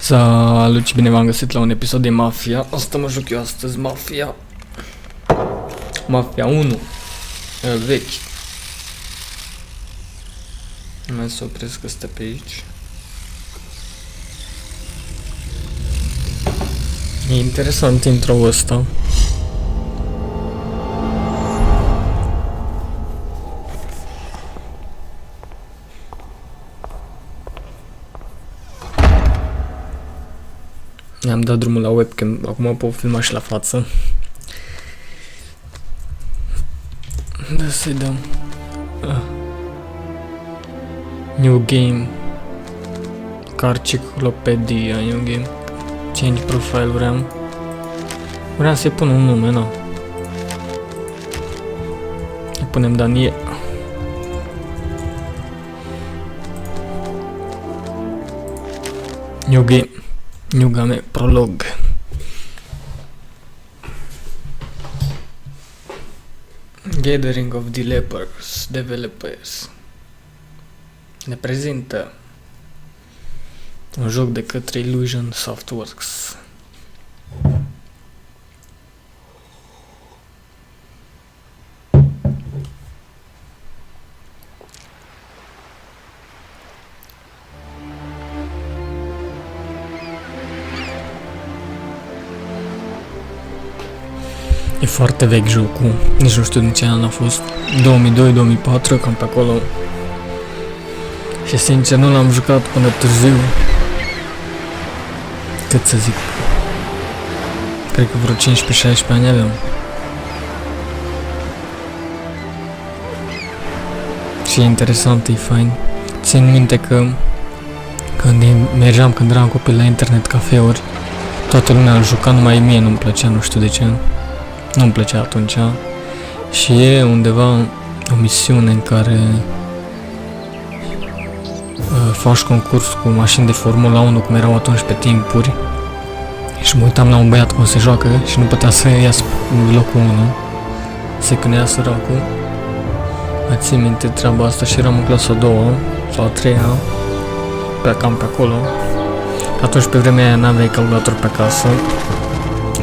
Salut și bine v-am găsit la un episod de Mafia. Asta mă joc eu astăzi, Mafia. Mafia 1. Vechi. Mai să opresc ăsta pe aici. E interesant intro-ul ăsta. I-am dat drumul la webcam, acum pot filma și la față. Da, să-i dăm. New game. Carciclopedia, new game. Change profile vreau să-i pun un nume, nu? Îi punem Daniel. New game. New game prolog. Gathering of developers. Ne prezintă un joc de către Illusion Softworks. E foarte vechi jocul, nici nu știu din ce an a fost, 2002-2004, cam pe acolo. Și sincer nu l-am jucat până târziu. Cât să zic, cred că vreo 15-16 ani aveam. Și e interesant, e fain. Țin minte că când eram copil la internet cafeuri, toată lumea îl juca, numai mie nu-mi plăcea, nu știu de ce. Nu-mi plăcea atunci. Și e undeva o misiune în care faci concurs cu mașini de Formula 1, cum erau atunci pe timpuri. Și mă uitam la un băiat cum se joacă și nu putea să ia locul 1. Se cânea săracul. Mai țin minte treaba asta și eram în clasa a 2 sau a 3-a. Cam pe acolo. Atunci pe vremea aia n-aveai calculator pe acasă.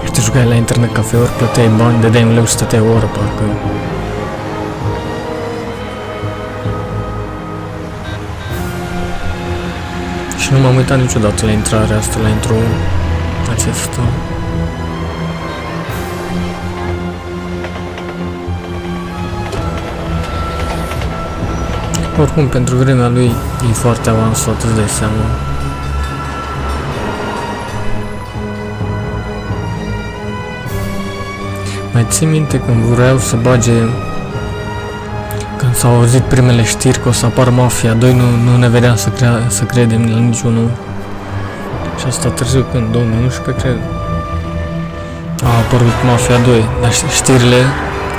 Și te jucai la internet cafeuri, plăteai bani, dădeai un leu și stăteai o oră, parcă. Și nu m-am uitat niciodată la intrarea asta, la intro-ul acesta. Oricum, pentru vremea lui e foarte avansat, îți dai seama. Mai țin minte când vreau să bage, când s-au auzit primele știri că o să apară Mafia 2, nu ne vedeam să credem la niciunul. Și asta târziu, când? 2011, cred. A apărut Mafia 2, dar știrile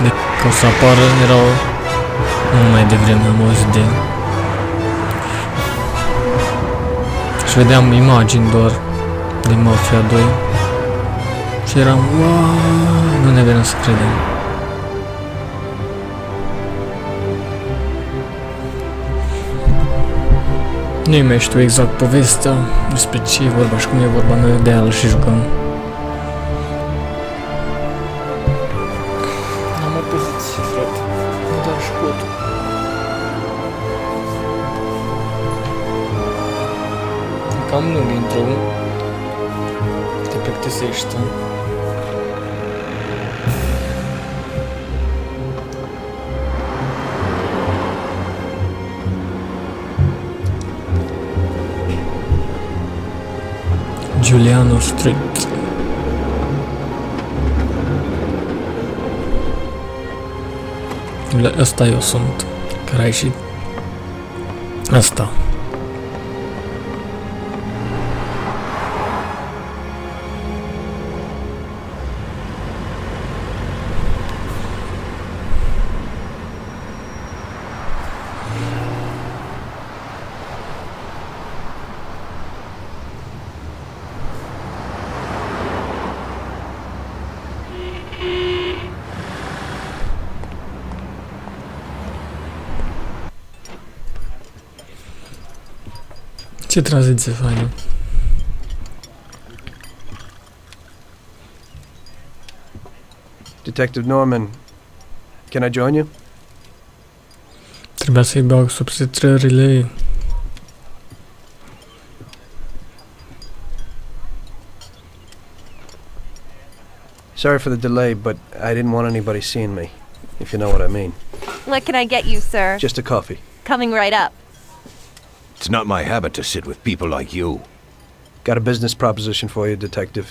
de că o să apară erau mult mai devreme, am auzit de el. Și vedeam imagini doar de Mafia 2. Și eram, wow, nu ne veneam să credem. Nu-i mai știu exact povestea, despre ce e vorba și cum e vorba, noi de el și jucăm. Am o poziție, frate, mă dau și cotul. Cam lung intro-ul, te plictisește. Giuliano Street. Ăsta eu sunt, care a ieșit. Asta. Ce tranziție faină. Detective Norman, can I join you? Trebuia să-i bag subtitrările. Sorry for the delay, but I didn't want anybody seeing me, if you know what I mean. What can I get you, sir? Just a coffee. Coming right up. It's not my habit to sit with people like you. Got a business proposition for you, Detective.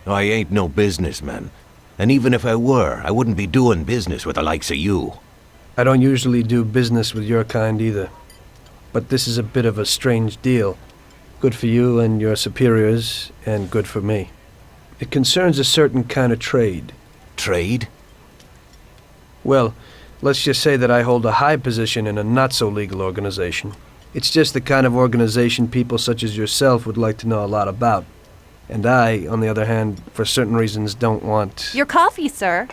I ain't no businessman. And even if I were, I wouldn't be doing business with the likes of you. I don't usually do business with your kind either. But this is a bit of a strange deal. Good for you and your superiors, and good for me. It concerns a certain kind of trade. Trade? Well, let's just say that I hold a high position in a not-so-legal organization. It's just the kind of organization people such as yourself would like to know a lot about. And I, on the other hand, for certain reasons don't want... Your coffee, sir.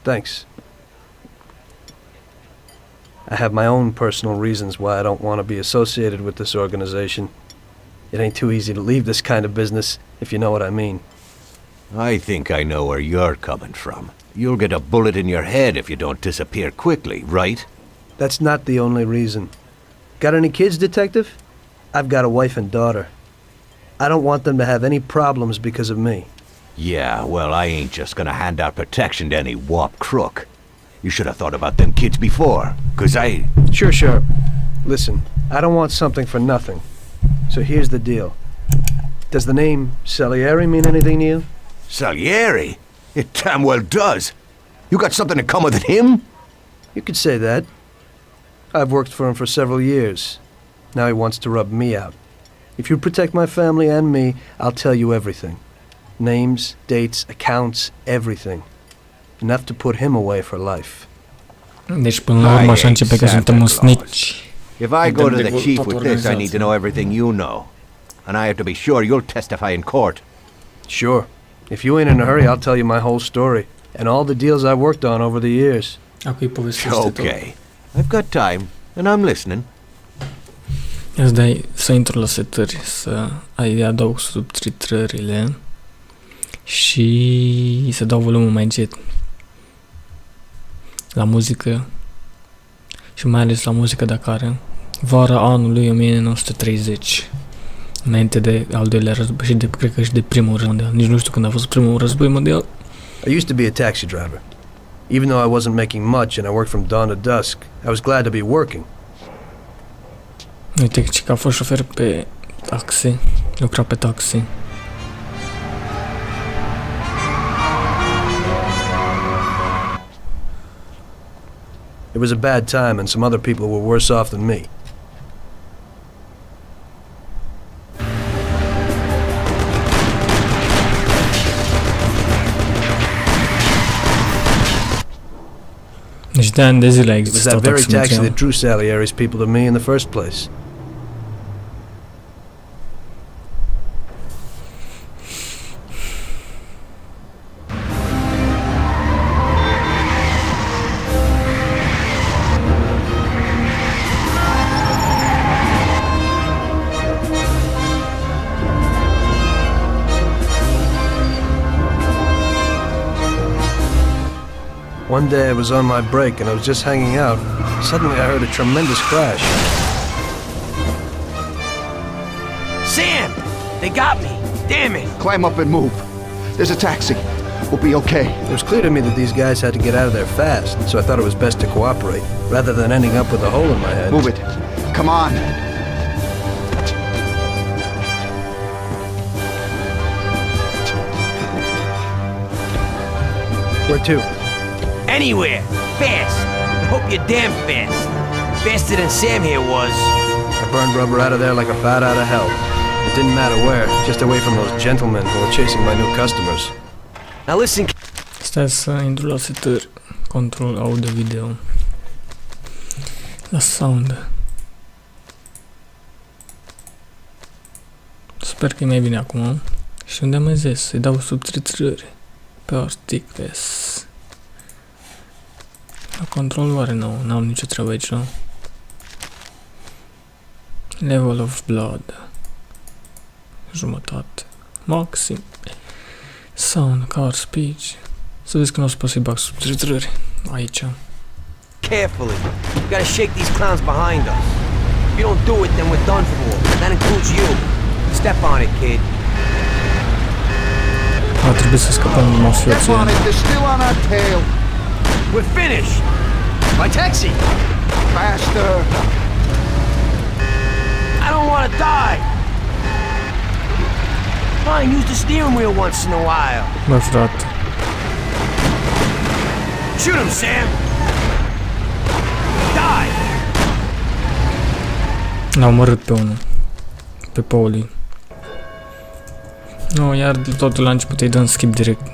Thanks. I have my own personal reasons why I don't want to be associated with this organization. It ain't too easy to leave this kind of business, if you know what I mean. I think I know where you're coming from. You'll get a bullet in your head if you don't disappear quickly, right? That's not the only reason. Got any kids, Detective? I've got a wife and daughter. I don't want them to have any problems because of me. Yeah, well, I ain't just gonna hand out protection to any wop crook. You should have thought about them kids before, 'cause I... Sure. Listen, I don't want something for nothing. So here's the deal. Does the name Salieri mean anything to you? Salieri? It damn well does. You got something in common with him? You could say that. I've worked for him for several years. Now he wants to rub me out. If you protect my family and me, I'll tell you everything. Names, dates, accounts, everything. Enough to put him away for life. Deci până la urmă așa începe că suntem un snitch. If I go to the chief with this, I need to know everything you know. And I have to be sure you'll testify in court. Sure. If you ain't in a hurry, I'll tell you my whole story. And all the deals I've worked on over the years. Acum îi povestește tot. Okay. I've got time, and I'm listening. Îți dai să intru la setări, să adaug subtitrările și să dau volumul mai încet la muzică și mai ales la muzică dacă are vara anului 1930, înainte de al doilea război și de, cred că și de primul război mondial. Nici nu știu când a fost primul război mondial. I used to be a taxi driver. Even though I wasn't making much and I worked from dawn to dusk, I was glad to be working. Uite că a fost șofer pe taxi, lucra pe taxi. It was a bad time and some other people were worse off than me. Deci de ani de zile a It was existat that very taxi taximetriul. that drew Salieri's people to me in the first place. One day I was on my break and I was just hanging out. Suddenly I heard a tremendous crash. Sam! They got me! Damn it! Climb up and move. There's a taxi. We'll be okay. It was clear to me that these guys had to get out of there fast, so I thought it was best to cooperate, rather than ending up with a hole in my head. Move it. Come on. Where to? Anywhere! Fast! I hope you're damn fast! Faster than Sam here was. I burned rubber out of there like a bat out of hell. It didn't matter where, just away from those gentlemen who were chasing my new customers. Now listen... Stai să intru la setări, control audio-video, la sound. Sper că e mai bine acum. Și unde am mai zis? Să-i dau subtitrări pe articles. La control oare nu? N-am nicio treabă aici, nu? Level of blood. Jumătate. Maxim. Sound, car speech. Să vezi că nu o să pot să-i bag subtitrări aici. Carefully. You gotta shake these clowns behind us. If you don't do it, then we're done for. That includes you. Step on it, kid. A trebuit să scăpăm de Step mafioții. on it, they're still on our tail. We're finished. My taxi! Faster. I don't want to die. Fine, use the steering wheel once in a while. Bă, frate. Shoot him, Sam. Die. L-a omorât pe unul. Pe Pauli. Nu, iar de totul la început îi dăm skip direct.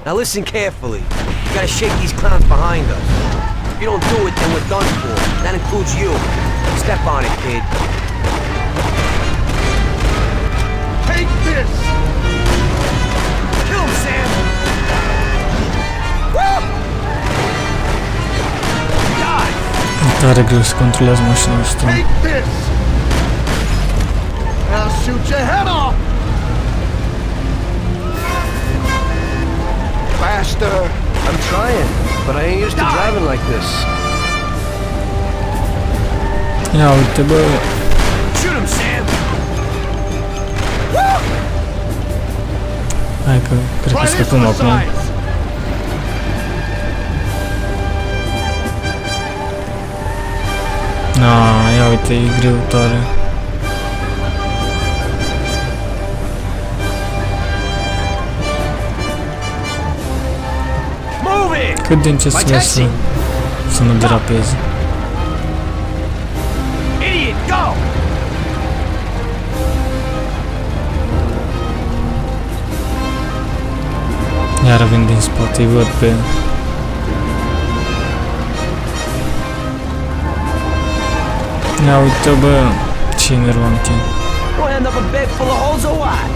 Now listen carefully. You gotta shake these clowns behind us. If you don't do it, then we're done for. That includes you. Step on it, kid. Take this. Kill him, Sam. Woo! Die. E tare greu să controlează mașina asta. Take this. I'll shoot your head off. Faster. I'm trying, but I ain't used to driving like this. Ia uite, bă. Shoot him, Sam. Hai că cred că Try this scăpăm for acum. size. Na, ia uite, e greu tare. Move it. Cât de încet să nu derapeze. Idiot, go. Iar vin din spate, îi văd pe... Ia uite, bă, ce enervant e. We'll end up a bed full of holes or what?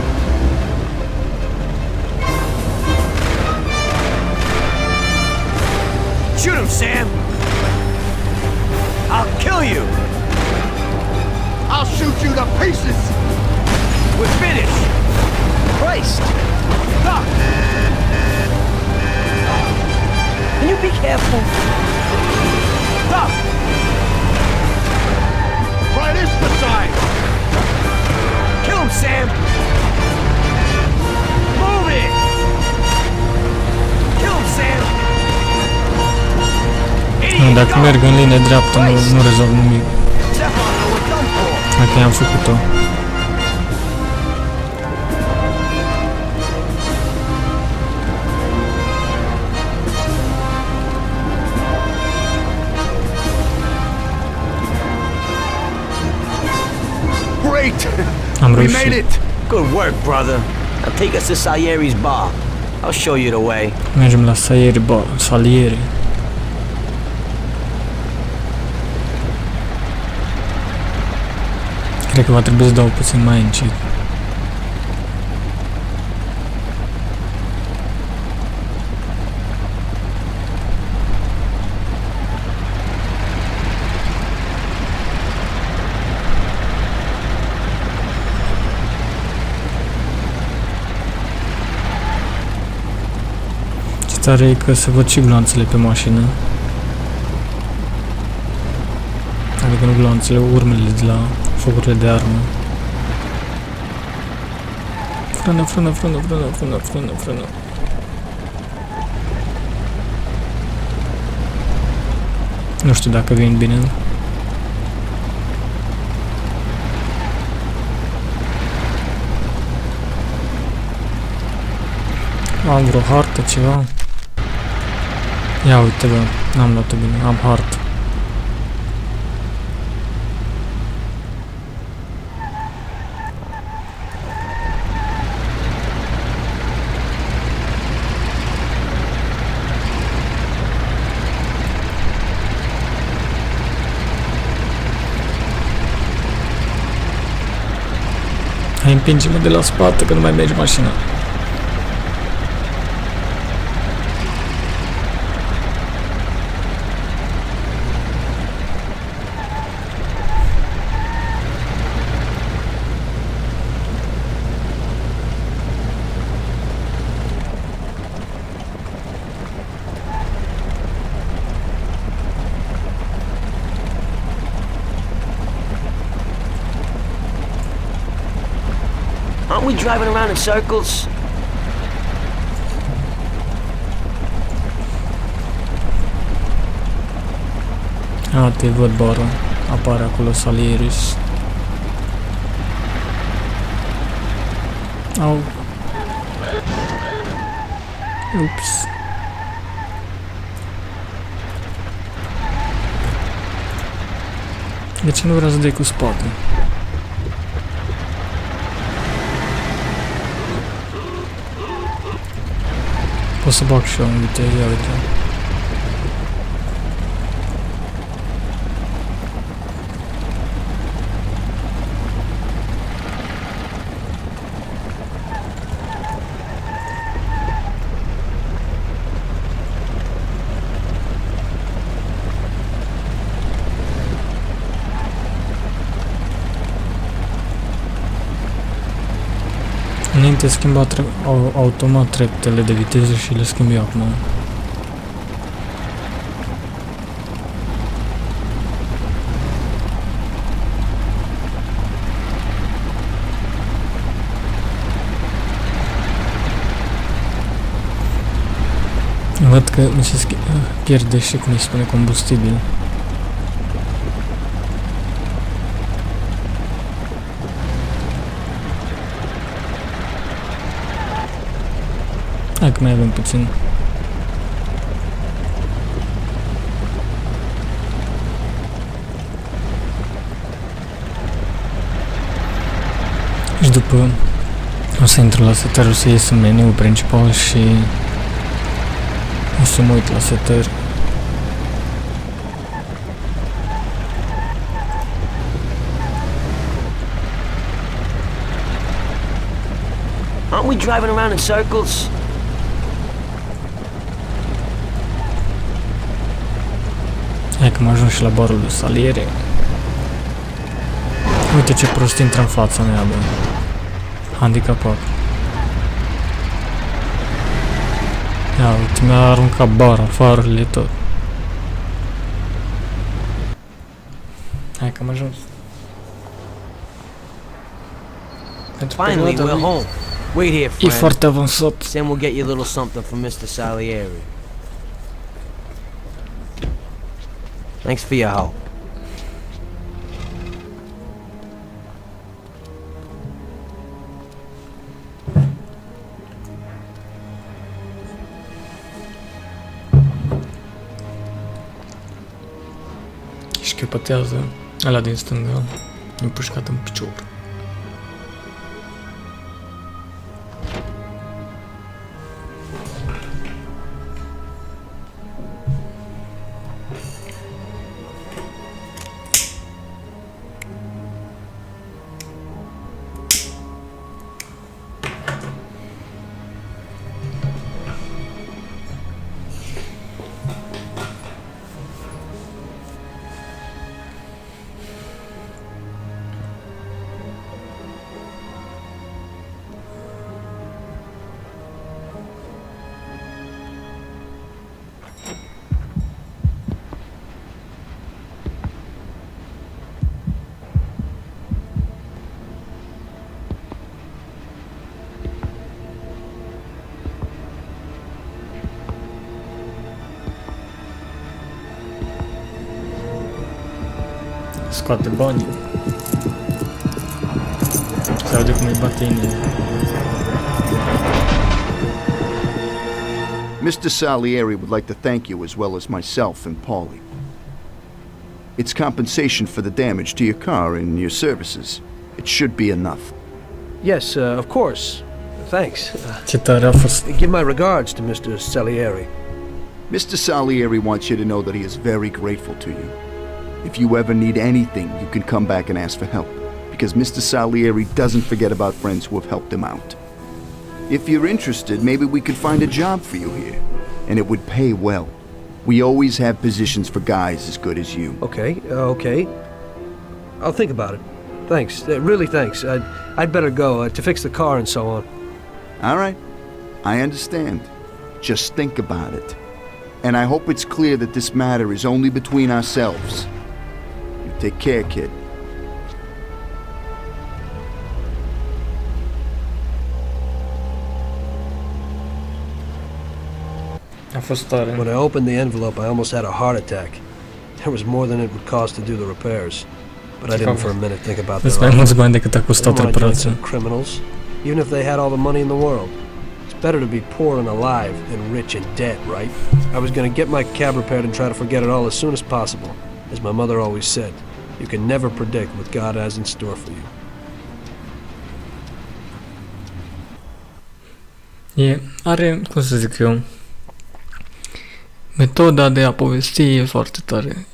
Shoot him, Sam. I'll kill you. I'll shoot you to pieces. We're finished. Christ! Stop. Can you be careful? Stop. Try this for size. Kill him, Sam. Move it. Kill him, Sam. Nu, Idiot, dacă go. merg în linie dreaptă, nu rezolv nimic. Step on it, we're done for. Hai că i-am făcut-o. Great. Am We reușit. made it. Good work, brother. Now take us to Salieri's bar. I'll show you the way. Mergem la Salieri. Cred că va trebui să dau puțin mai încet. Ce tare e că se văd și gloanțele pe mașină. Adică nu gloanțele, urmele de la focurile de armă. Frână, frână, frână, frână, frână, frână, frână. Nu știu dacă vin bine. Am vreo hartă, ceva. Ia uite, bă, n-am luat-o bine, am hartă. Hai, împinge-mă de la spate, că nu mai merge mașina. Aren't we driving around in circles? Te văd, Baron. Apare acolo Salieris. Au. Ups. De ce nu vrea să dai cu spate? Pot să bag și eu, uite, ia uite. Înainte schimba automat treptele de viteză și le schimb eu acum. Văd că mi se pierde și, cum îi spune, combustibil. Hai că mai avem puțin. Și după o să intru la setări, o să ies în meniu principal și o să mă uit la setări. Aren't we driving around in circles? Hai că am ajuns și la barul de saliere. Uite ce prost intră în fața mea, bă. Handicapat. Ia uite, mi-a aruncat bara, farurile, tot. Hai că am ajuns. Pentru Finally, perioada we're home. Wait here, e friend. foarte avansat. Then we'll get you a little something from Mr. Salieri. Thanks for your help. Și căpătează ăla din stânga, împușcat în picior. Scoate banii. Se aude cum îi bate inimile. Mr. Salieri would like to thank you as well as myself and Paulie. It's compensation for the damage to your car and your services. It should be enough. Yes, of course. Thanks. Ce tare a fost. Give my regards to Mr. Salieri. Mr. Salieri wants you to know that he is very grateful to you. If you ever need anything, you can come back and ask for help, because Mr. Salieri doesn't forget about friends who have helped him out. If you're interested, maybe we could find a job for you here, and it would pay well. We always have positions for guys as good as you. Okay, okay. I'll think about it. Thanks, really thanks. I'd better go to fix the car and so on. All right, I understand. Just think about it. And I hope it's clear that this matter is only between ourselves. You take care, kid. A fost tare. When I opened the envelope, I almost had a heart attack. There was more than it would cost to do the repairs. But I didn't for a minute think about Veți their mai mulți offer. bani decât a I costat don't want to join reparația. some criminals, even if they had all the money in the world. It's better to be poor and alive than rich and dead, right? I was going to get my cab repaired and try to forget it all as soon as possible. As my mother always said, you can never predict what God has in store for you. Are, cum să zic eu, metoda de a povesti e foarte tare.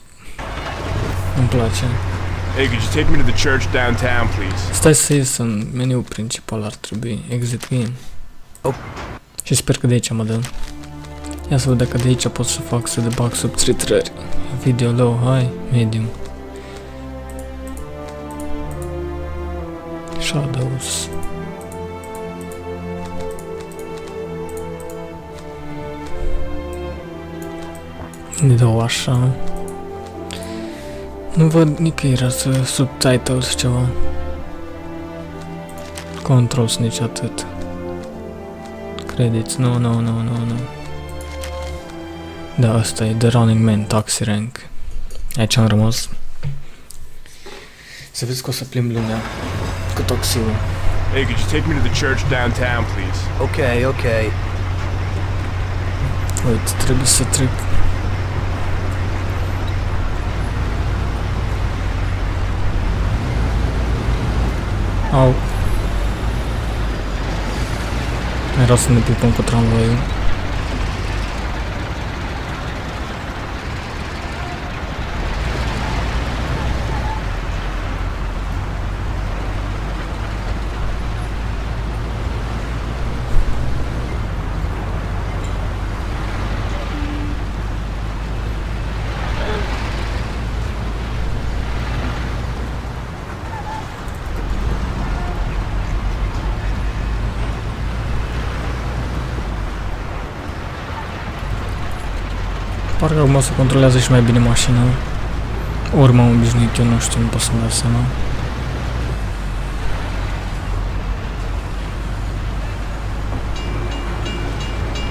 Îmi place. Hey, could you take me to the church downtown, please? Stai să ies în meniul principal, ar trebui. Exit game. Oh. Și sper că de aici mă dă. Ia să văd dacă de aici pot să fac să debug subtitrări. Video low, high, medium. Shadows. Ne dau așa. Nu văd nicăieri să subtitles ceva. Controls nici atât. Credits, nu. Da, asta e The Running Man, Taxi Rank. Aici am rămas. Să vezi că o să plimb lumea cu taxiul. Hey, could you take me to the church downtown, please? Okay. Uite, trebuie să trec. Au. Era să ne pipăm cu tramvaiul. Parcă acum se controlează și mai bine mașina. Ori m-am obișnuit, eu nu știu, nu pot să-mi dau seama.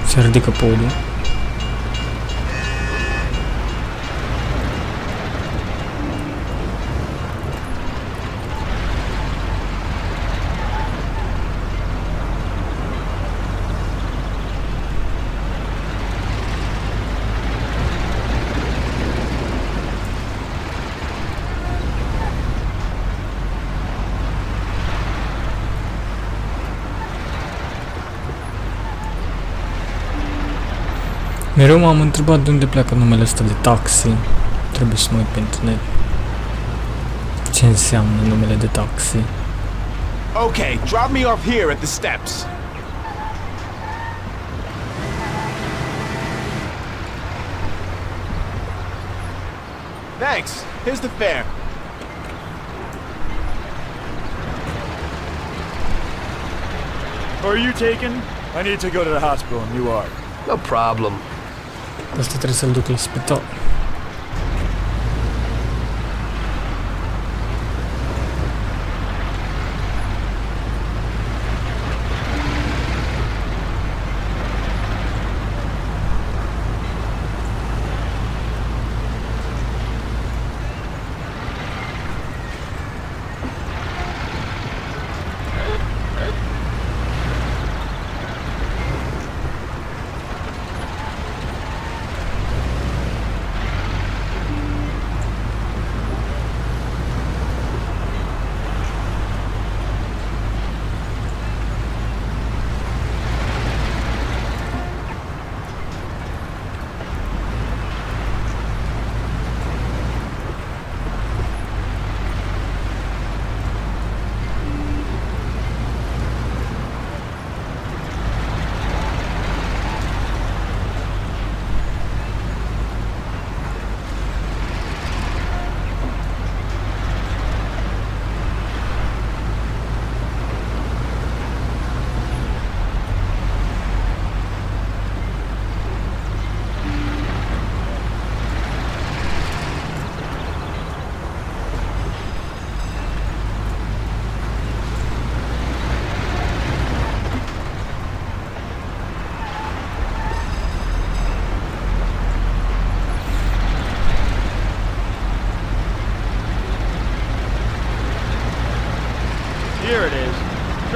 Se ridică podul. Mereu m-am întrebat de unde pleacă numele ăsta de taxi. Trebuie să mă uit pe internet. Ce înseamnă numele de taxi? Okay, drop me off here at the steps. Thanks. Here's the fare. Are you taken? I need to go to the hospital and you are. No problem. Asta trebuie să-l duc la spital.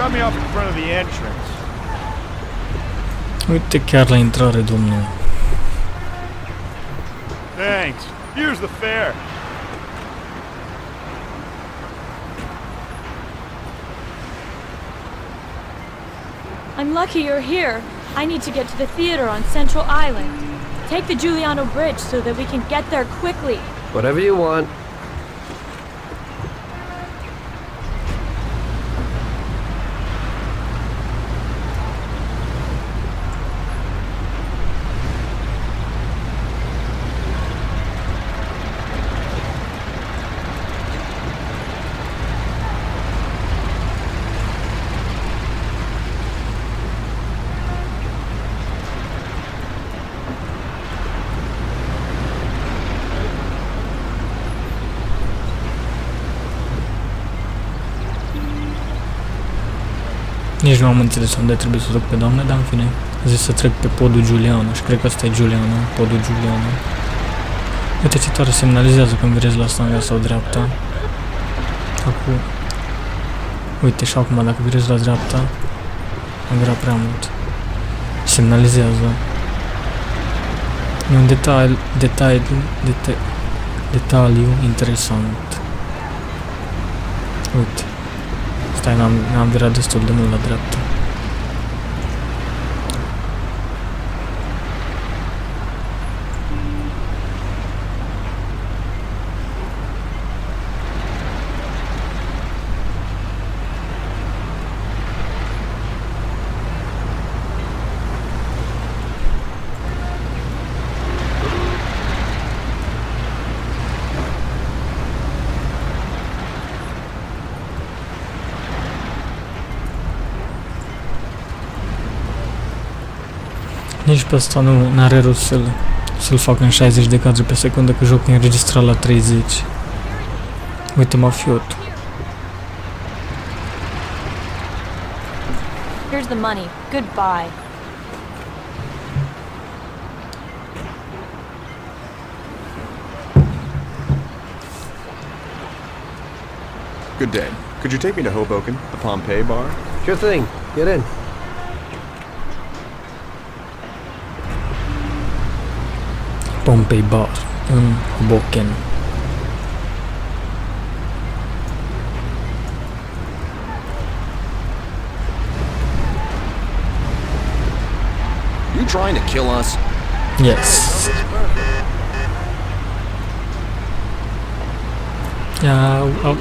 Drop me off in front of the entrance. Uite, chiar la intrare, domnul. Thanks. Here's the fare. I'm lucky you're here. I need to get to the theater on Central Island. Take the Giuliano Bridge so that we can get there quickly. Whatever you want. Nici nu am înțeles unde trebuie să duc pe doamne, dar în fine, zis să trec pe podul Giuliano și cred că ăsta e Giuliano, podul Giuliano. Uite ce tare semnalizează când virezi la stânga sau dreapta. Acum, uite și acum dacă virezi la dreapta, am virat prea mult. Semnalizează. E un detaliu interesant. Uite. Stai, n-am virat destul de mult la dreapta. Nici pe asta nu are rost să-l fac în 60 de cadre pe secundă, că jocul e înregistrat la 30. Uite mafiotul. Here's the money. Goodbye. Good day. Could you take me to Hoboken, the Pompeii bar? Sure thing. Get in. Pompei Bar în Hoboken. You trying to kill us? Yes. Au.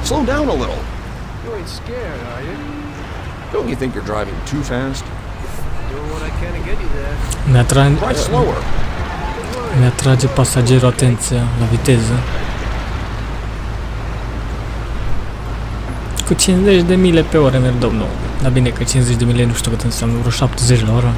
Slow down a little. You ain't scared, are you? Don't you think you're driving too fast? Doing what I can to get you there. Drive slower. Mi-atrage pasagerul atenția la viteză. Cu 50 de mile pe oră merg, domnul. Dar bine că 50 de mile nu știu cât înseamnă, vreo 70 la oră.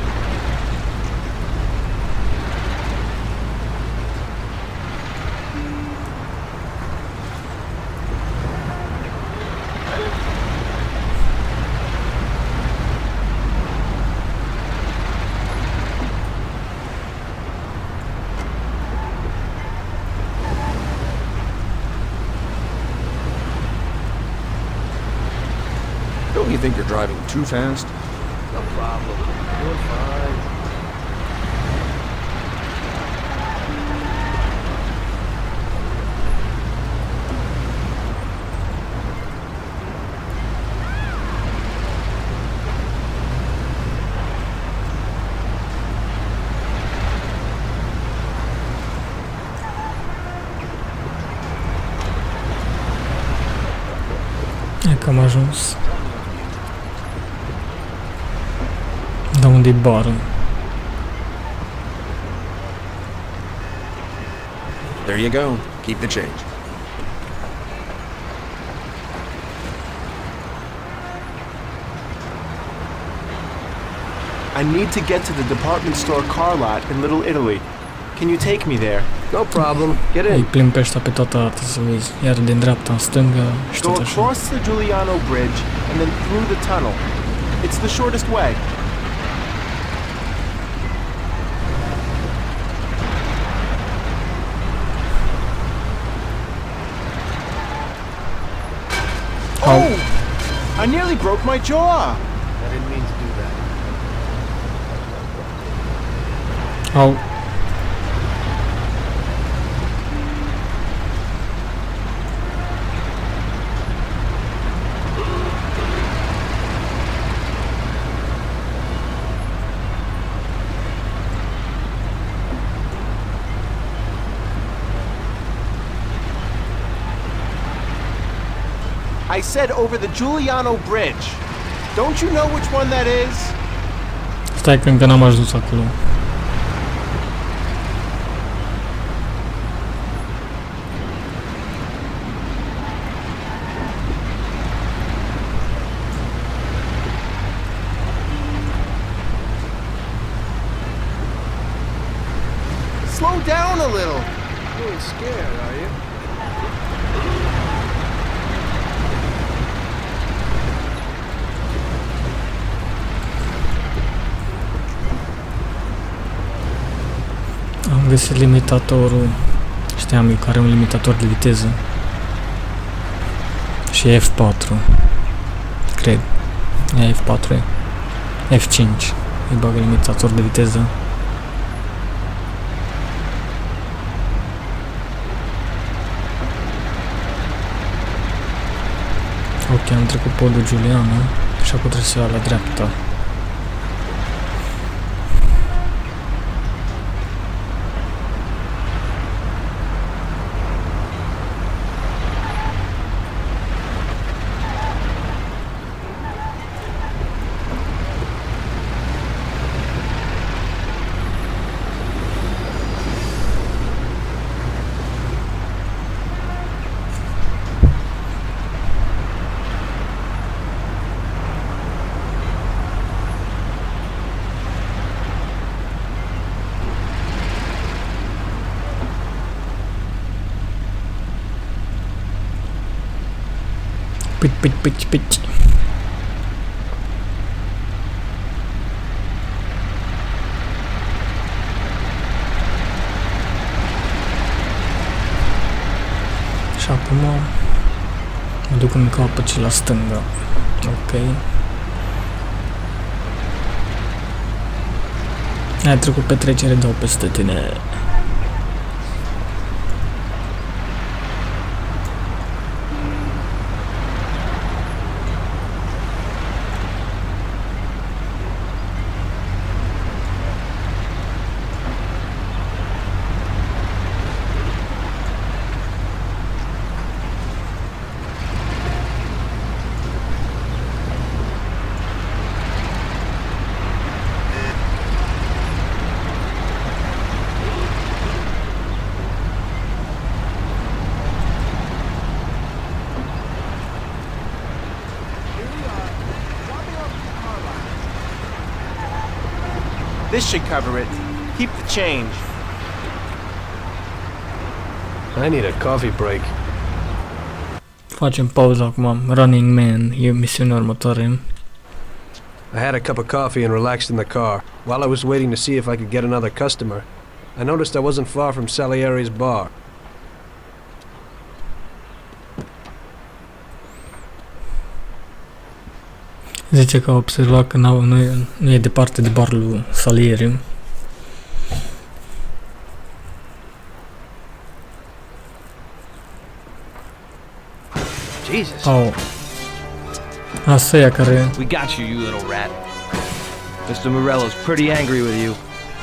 Don't you think you're driving too fast? No problem. Doing fine. E că am ajuns. Dar unde-i bară? There you go. Keep the change. need to get to the department store car lot in Little Italy. Can you take me there? No problem. Get Îi in. plimbi pe ăștia pe toată arta să vezi. Iar din dreapta în stânga și Go tot așa. across the Giuliano Bridge and then through the tunnel. It's the shortest way. Oh! I nearly broke my jaw! I didn't mean to do that. Au. I said over the Giuliano Bridge. Don't you know which one that is? Stai că încă n-am ajuns acolo. Slow down a little. You ain't scared, are you? Am găsit limitatorul. Știam eu că are un limitator de viteză. Și e F4. Cred. E F4 e. F5. Îi bagă limitator de viteză. Ok, am trecut podul Giuliano și acum trebuie să iau la dreapta. Pici. Și acum mă duc în capăt și la stânga. Ok. Ai trecut pe trecere, dau peste tine. This should cover it. Keep the change. I need a coffee break. Facem pauză acum. Running Man e misiunea următoare. I had a cup of coffee and relaxed in the car. While I was waiting to see if I could get another customer, I noticed I wasn't far from Salieri's bar. Zice că a observat că nu e departe de barul lui Salieri. Jesus. Oh. Asta e care... We got you, you little rat. Mr. Morello's pretty angry with you.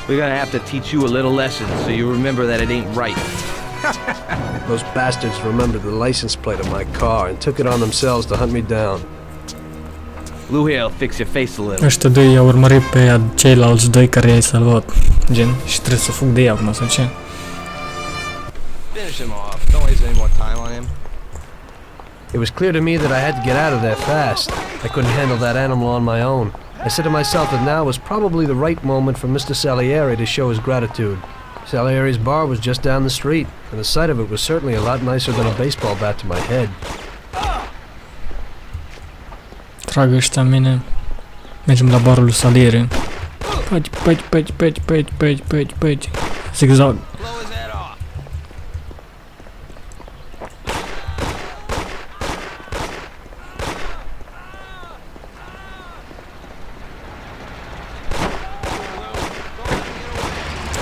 We're gonna have to teach you a little lesson so you remember that it ain't right. Those bastards remembered the license plate of my car and took it on themselves to hunt me down. Blue Hair'll fix your face a little. Ăștia doi i-au urmărit pe ceilalți doi care i-ai salvat. Gen, și trebuie să fug de ei acum, sau ce? Finish him off. Don't waste any more time on him. It was clear to me that I had to get out of there fast. I couldn't handle that animal on my own. I said to myself that now was probably the right moment for Mr. Salieri to show his gratitude. Salieri's bar was just down the street, and the sight of it was certainly a lot nicer than a baseball bat to my head. Trag ăștia în mine. Mergem la barul lui Salieri. Păci. Zigzag.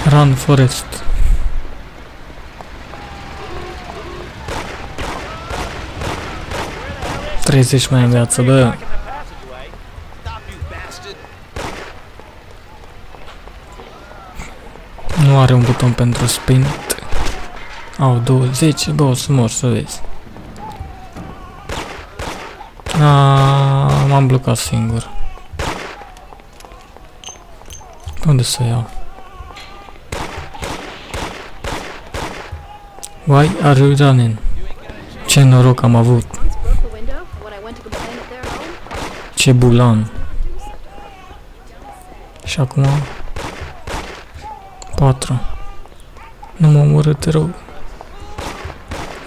Run, Forest. Treizeci mai în viață, bă. Nu are un buton pentru sprint. Au 20, bă, o să mor, să vezi. M-am blocat singur. Pe unde să iau? Why are you running? Ce noroc am avut. Ce bulan. Și acum 4. Nu mă omoră, te rog.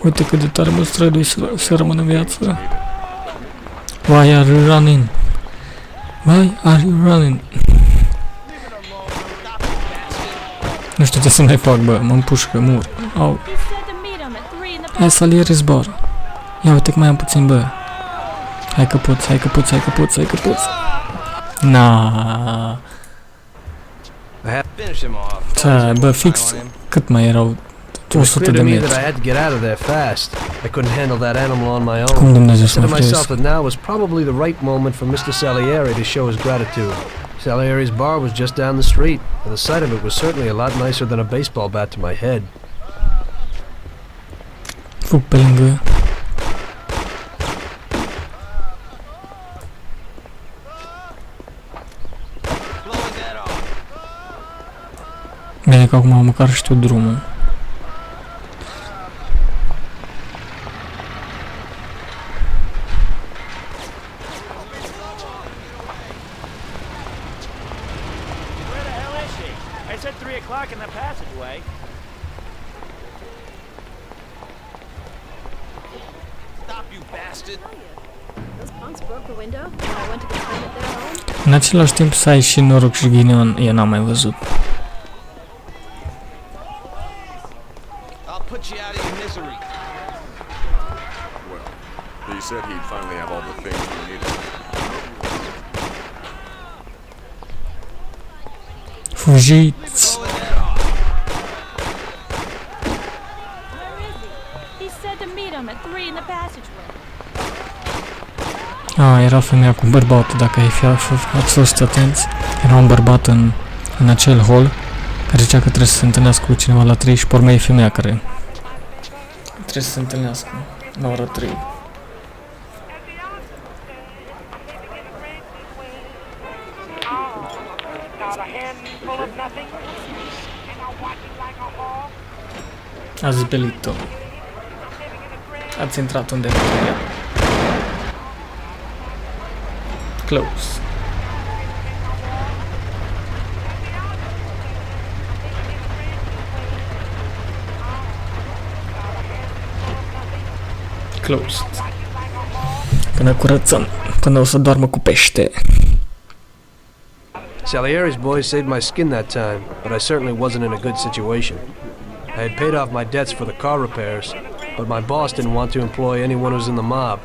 Uite cât de tare mă strădui să rămân în viață. Why are you running? Why are you running? Nu știu ce să mai fac, bă, mă împușcă, mur. Au. Hai Salieri's bar. Ia uite că mai am puțin, bă. Hai că poți. Na. Ce, bă, fix. Cât mai erau? 200 de metri. Cum Dumnezeu să mă frăiesc? Salieri's bar was just down the street, and the sight of it was certainly a lot nicer than a baseball bat to my head. Fug pe lângă. Bine că acum măcar știu drumul. În același timp să ai și noroc și ghinion, eu n-am mai văzut. Fugiți! Era femeia cu bărbatul, dacă ați fost atenți. Era un bărbat în acel hol care zicea că trebuie să se întâlnească cu cineva la 3 și pe urmă e femeia care trebuie să se întâlnească la ora 3. Ați belit-o. Ați intrat undeva în ea. Close. Closed. Până curățăm, până o să doarmă cu pește. Salieri's boys saved my skin that time, but I certainly wasn't in a good situation. I had paid off my debts for the car repairs, but my boss didn't want to employ anyone who's in the mob.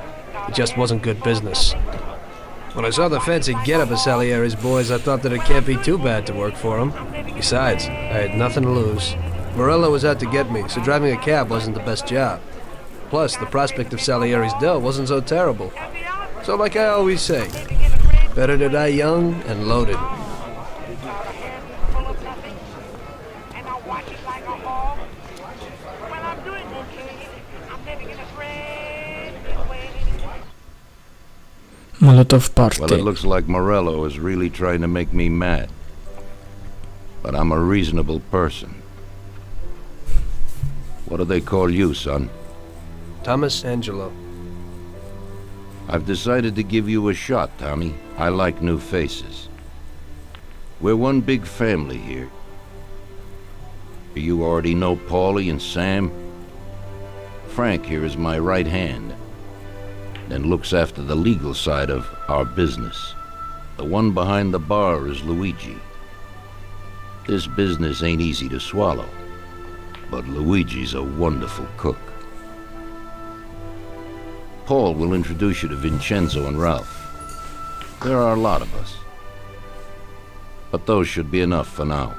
It just wasn't good business. When I saw the fancy get-up of Salieri's boys, I thought that it can't be too bad to work for them. Besides, I had nothing to lose. Morello was out to get me, so driving a cab wasn't the best job. Plus, the prospect of Salieri's dough wasn't so terrible. So like I always say, better to die young and loaded. Molotov party. Well, it looks like Morello is really trying to make me mad. But I'm a reasonable person. What do they call you, son? Thomas Angelo. I've decided to give you a shot, Tommy. I like new faces. We're one big family here. You already know Paulie and Sam. Frank here is my right hand and looks after the legal side of our business. The one behind the bar is Luigi. This business ain't easy to swallow, but Luigi's a wonderful cook. Paul will introduce you to Vincenzo and Ralph. There are a lot of us, but those should be enough for now.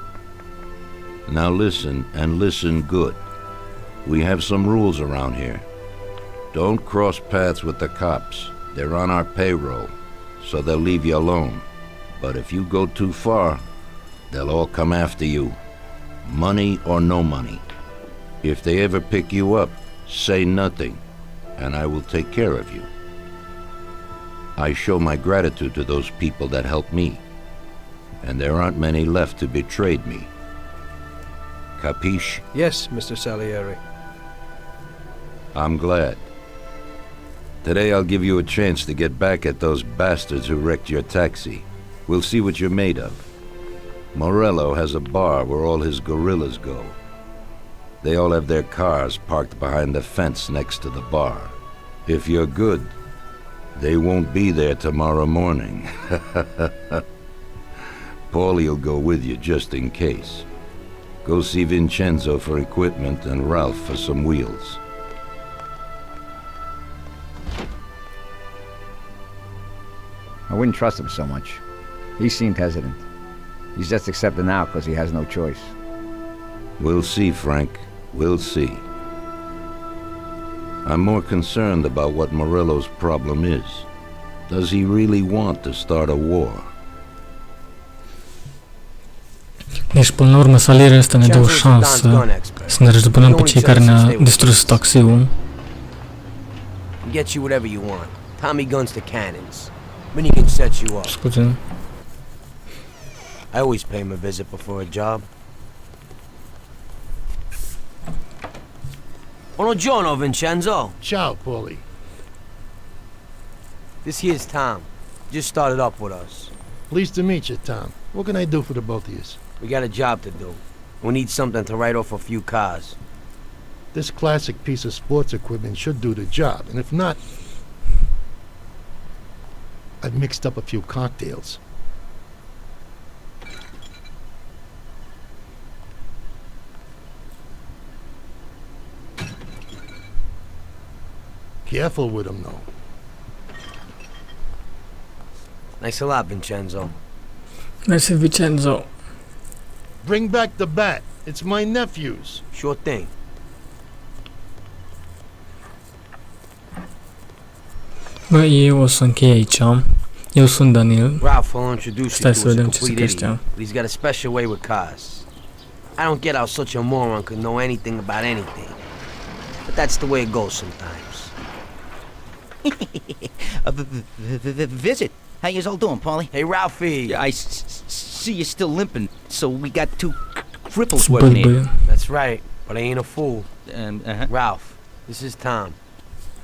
Now listen, and listen good. We have some rules around here. Don't cross paths with the cops. They're on our payroll, so they'll leave you alone. But if you go too far, they'll all come after you. Money or no money. If they ever pick you up, say nothing, and I will take care of you. I show my gratitude to those people that helped me, and there aren't many left who betrayed me. Capiche? Yes, Mr. Salieri. I'm glad. Today I'll give you a chance to get back at those bastards who wrecked your taxi. We'll see what you're made of. Morello has a bar where all his gorillas go. They all have their cars parked behind the fence next to the bar. If you're good, they won't be there tomorrow morning. Paulie'll go with you just in case. Go see Vincenzo for equipment and Ralph for some wheels. I wouldn't trust him so much. He seemed hesitant. He's just accepting now because he has no choice. We'll see, Frank. We'll see. I'm more concerned about what Morello's problem is. Does he really want to start a war? Deci, până la urmă, Salieri ăsta ne dă o șansă să ne răzbunăm pe cei care ne-a distrus taxiul. Get you whatever you want. Tommy guns to cannons. Then he can set you up. Scuze. I always pay him a visit before a job. Buongiorno, Vincenzo. Ciao, Paulie. This here's Tom. Just started up with us. Pleased to meet you, Tom. What can I do for the both of you? We got a job to do. We need something to write off a few cars. This classic piece of sports equipment should do the job, and if not, I've mixed up a few cocktails. Careful with them, though. Thanks a lot, Vincenzo. Mersi, Vincenzo. Bring back the bat. It's my nephew's. Sure thing. Bă, eu o să închei aici. Eu sunt Daniel. Ralph will introduce Stai you să to us, a vedem ce se complete crește. idiot. He's got a special way with cars. I don't get how such a moron could know anything about anything. But that's the way it goes sometimes. Visit. How you all doing, Paulie? Hey, Ralphie. I see you're still limping, so we got two cripples working here. That's right, but I ain't a fool. Ralph, this is Tom.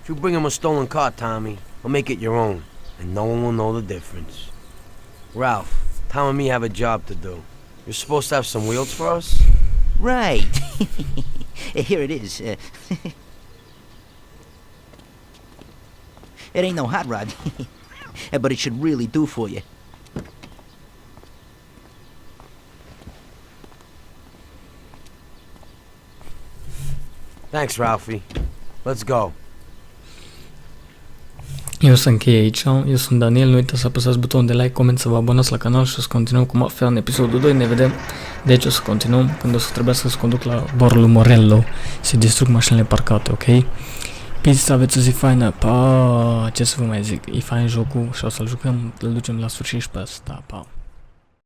If you bring him a stolen car, Tommy, I'll make it your own, and no one will know the difference. Ralph, Tom and me have a job to do. You're supposed to have some wheels for us? Right. Here it is. It ain't no hot rod, but it should really do for you. Thanks, Ralphie. Let's go. Eu să închei aici. Eu sunt Daniel. Nu uitați să apăsați butonul de like, coment, să vă abonați la canal și o să continuăm cu Mafia în episodul 2. Ne vedem. Deci o să continuăm când o să trebuiască să conduc la barul lui Morello și distrug mașinile parcate, ok? Peace, aveți o zi faină. Pa! Ce să vă mai zic? E fain jocul și o să-l jucăm, îl ducem la sfârșit și pe asta. Pa!